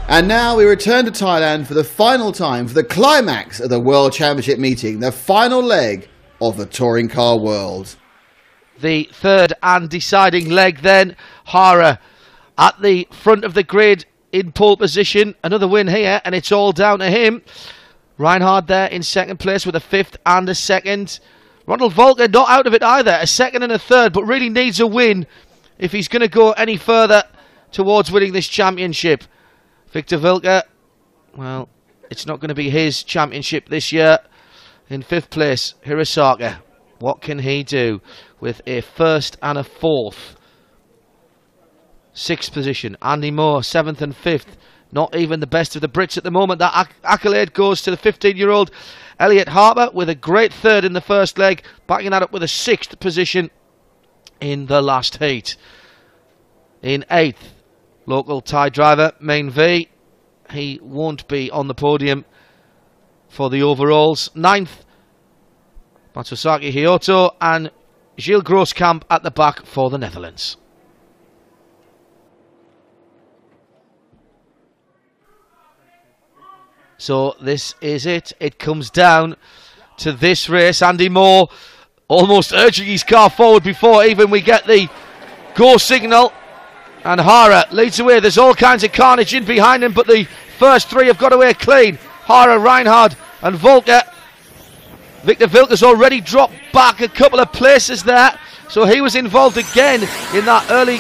And now we return to Thailand for the final time for the climax of the World Championship meeting, the final leg of the Touring Car World. The third and deciding leg then. Hara at the front of the grid in pole position. Another win here, and it's all down to him. Reinhard there in second place with a fifth and a second. Ronald Volker not out of it either, a second and a third, but really needs a win if he's going to go any further towards winning this championship. Victor Vilke, well, it's not going to be his championship this year. In fifth place, Hirosaka. What can he do with a first and a fourth? Sixth position, Andy Moore, seventh and fifth. Not even the best of the Brits at the moment. That accolade goes to the 15-year-old Elliot Harper with a great third in the first leg, backing that up with a sixth position in the last heat. In eighth, local Thai driver, Main V. He won't be on the podium for the overalls. Ninth, Matsusaki Hyoto and Gilles Grosskamp at the back for the Netherlands. So this is it. It comes down to this race. Andy Moore almost urging his car forward before even we get the go signal. And Hara leads away. There's all kinds of carnage in behind him, but the first three have got away clean. Hara, Reinhard and Volker. Victor Vilke's already dropped back a couple of places there. So he was involved again in that early...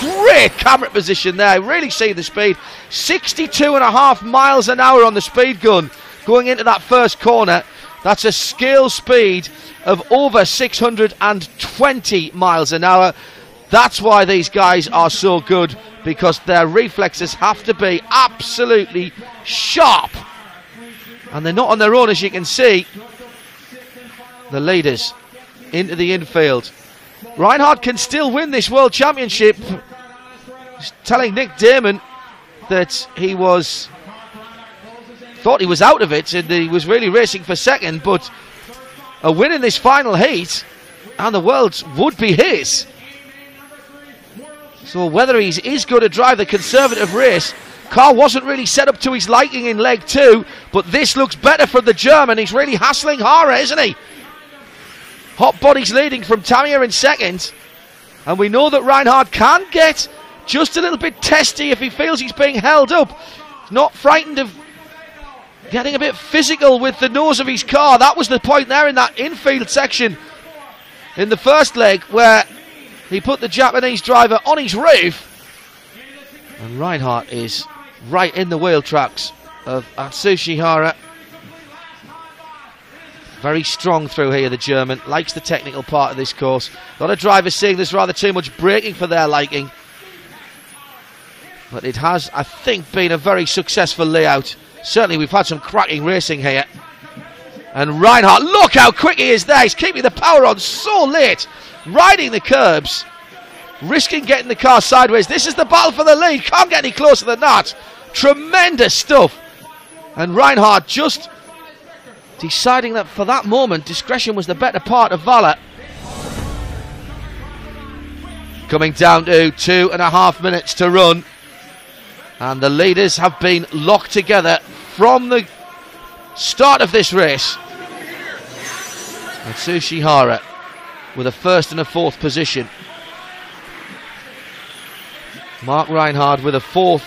great camera position there. Really see the speed. 62.5 miles an hour on the speed gun going into that first corner. That's a scale speed of over 620 miles an hour. That's why these guys are so good, because their reflexes have to be absolutely sharp. And they're not on their own, as you can see. The leaders into the infield. Reinhard can still win this World Championship. He's telling Nick Damon that he thought he was out of it and he was really racing for second, but a win in this final heat and the world's would be his. So whether he is going to drive the conservative race, car wasn't really set up to his liking in leg two, but this looks better from the German. He's really hassling Hara, isn't he? Hot Body's leading from Tamiya in second, and we know that Reinhard can get just a little bit testy if he feels he's being held up. He's not frightened of getting a bit physical with the nose of his car. That was the point there in that infield section in the first leg where he put the Japanese driver on his roof, and Reinhardt is right in the wheel tracks of Atsushi Hara. Very strong through here, the German. Likes the technical part of this course. A lot of drivers saying there's rather too much braking for their liking. But it has, I think, been a very successful layout. Certainly we've had some cracking racing here. And Reinhardt, look how quick he is there. He's keeping the power on so late. Riding the curbs. Risking getting the car sideways. This is the battle for the lead. Can't get any closer than that. Tremendous stuff. And Reinhardt just deciding that for that moment discretion was the better part of valour. Coming down to 2.5 minutes to run, and the leaders have been locked together from the start of this race. Atsushi Hara with a first and a fourth position. Mark Reinhard with a fifth,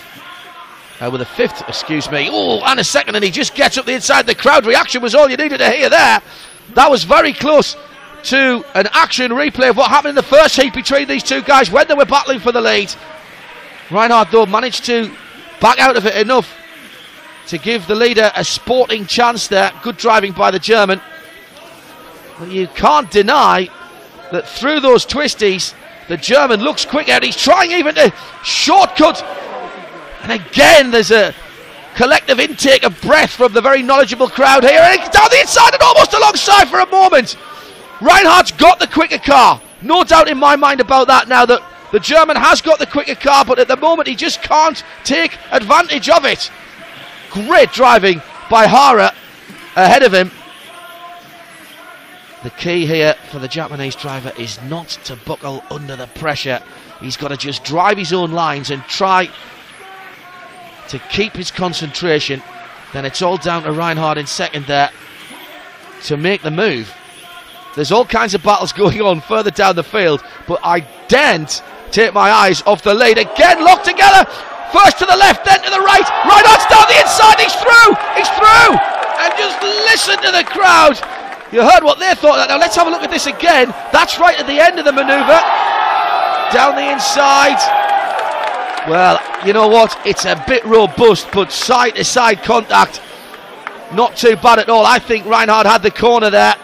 excuse me. Oh, and a second, and he just gets up the inside. The crowd reaction was all you needed to hear there. That was very close to an action replay of what happened in the first heat between these two guys when they were battling for the lead. Reinhard, though, managed to back out of it enough to give the leader a sporting chance there. Good driving by the German. But you can't deny that through those twisties, the German looks quicker. He's trying even to shortcut. And again, there's a collective intake of breath from the very knowledgeable crowd here. And down the inside and almost alongside for a moment. Reinhardt's got the quicker car. No doubt in my mind about that now, that the German has got the quicker car, but at the moment he just can't take advantage of it. Great driving by Hara ahead of him. The key here for the Japanese driver is not to buckle under the pressure. He's got to just drive his own lines and try to keep his concentration. Then it's all down to Reinhardt in second there to make the move. There's all kinds of battles going on further down the field, but I daren't take my eyes off the lead. Again, locked together. First to the left, then to the right. Reinhardt's down the inside. He's through. He's through. And just listen to the crowd. You heard what they thought. Now let's have a look at this again. That's right at the end of the manoeuvre. Down the inside. Well, you know what? It's a bit robust, but side-to-side contact, not too bad at all. I think Reinhardt had the corner there,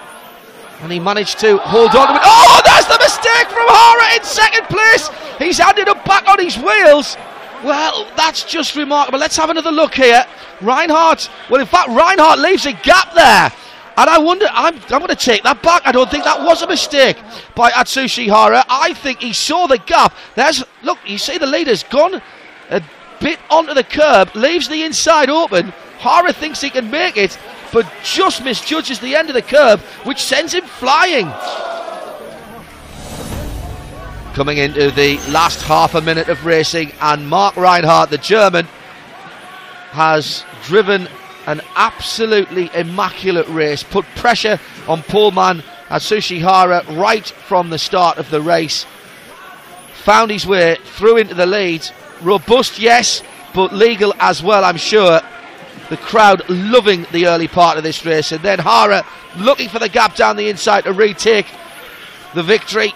and he managed to hold on to it. Oh, that's the mistake from Hara in second place. He's handed up back on his wheels. Well, that's just remarkable. Let's have another look here. Reinhardt, well, in fact, Reinhardt leaves a gap there. And I wonder, I'm going to take that back. I don't think that was a mistake by Atsushi Hara. I think he saw the gap. Look, you see the leader's gone a bit onto the curb, leaves the inside open. Hara thinks he can make it, but just misjudges the end of the curb, which sends him flying. Coming into the last half a minute of racing, and Mark Reinhardt, the German, has driven an absolutely immaculate race, put pressure on poleman Atsushi Hara right from the start of the race, found his way through into the lead. Robust, yes, but legal as well, I'm sure. The crowd loving the early part of this race, and then Hara looking for the gap down the inside to retake the victory.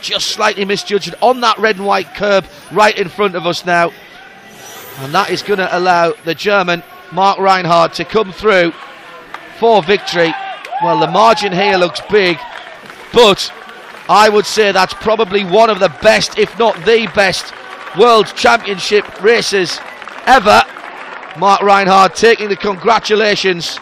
Just slightly misjudged on that red and white curb right in front of us now, and that is going to allow the German Mark Reinhardt to come through for victory. Well, the margin here looks big, but I would say that's probably one of the best, if not the best, World Championship races ever. Mark Reinhardt taking the congratulations.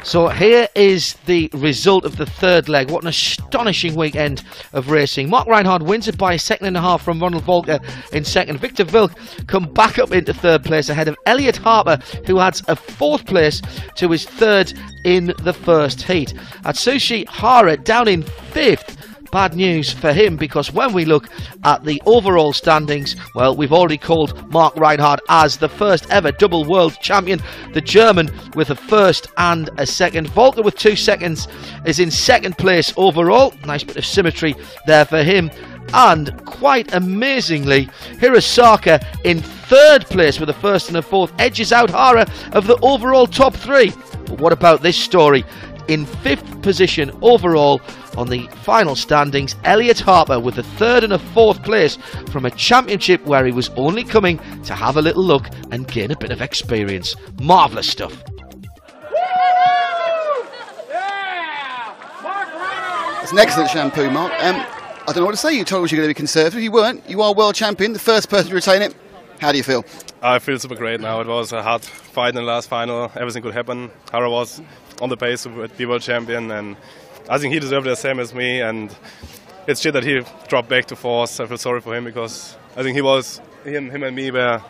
So here is the result of the third leg. What an astonishing weekend of racing. Mark Reinhardt wins it by a second and a half from Ronald Volker in second. Victor Wilk come back up into third place ahead of Elliot Harper, who adds a fourth place to his third in the first heat. Atsushi Hara down in fifth. Bad news for him, because when we look at the overall standings, well, we've already called Mark Reinhardt as the first ever double world champion. The German with a first and a second. Volker with 2 seconds is in second place overall. Nice bit of symmetry there for him. And quite amazingly, Hirosaka in third place with a first and a fourth edges out Hara of the overall top three. But what about this story? In fifth position overall on the final standings, Elliot Harper with a third and a fourth place from a championship where he was only coming to have a little look and gain a bit of experience. Marvellous stuff. It's an excellent shampoo, Mark. I don't know what to say. You told us you're going to be conservative. You weren't. You are world champion, the first person to retain it. How do you feel? I feel super great now. It was a hard fight in the last final. Everything could happen. Hara was on the pace to be world champion, and I think he deserved it the same as me. And it's shit that he dropped back to fourth. I feel sorry for him, because I think him and me were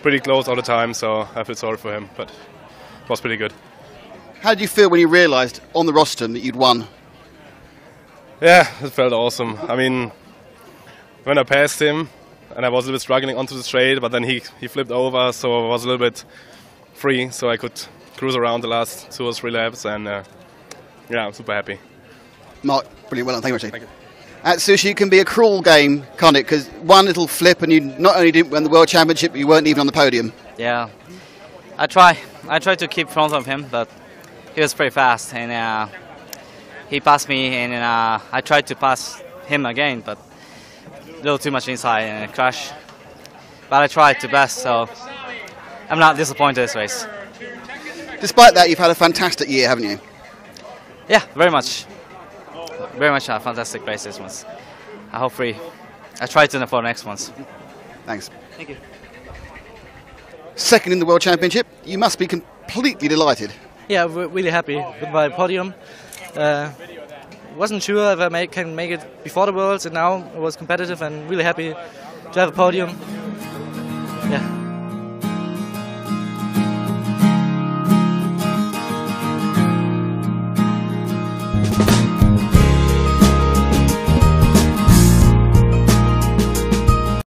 pretty close all the time. So I feel sorry for him, but it was pretty good. How did you feel when you realised on the rostrum that you'd won? Yeah, it felt awesome. I mean, when I passed him, and I was a little bit struggling onto the straight, but then he flipped over, so I was a little bit free, so I could cruise around the last 2 or 3 laps, and yeah, I'm super happy. Mark, brilliant, well done, thank you very much. Thank you. Atsushi, can be a cruel game, can't it? Because one little flip and you not only didn't win the World Championship, but you weren't even on the podium. Yeah, I try to keep front of him, but he was pretty fast, and he passed me, and I tried to pass him again, but a little too much inside and a crash. But I tried to best, so I'm not disappointed this race. Despite that, you've had a fantastic year, haven't you? Yeah, very much. Very much a fantastic race this once. Hopefully, I try to for the next ones. Thanks. Thank you. Second in the World Championship, you must be completely delighted. Yeah, we're really happy with my podium. Wasn't sure if I can make it before the Worlds, and now it was competitive and really happy to have a podium. Yeah.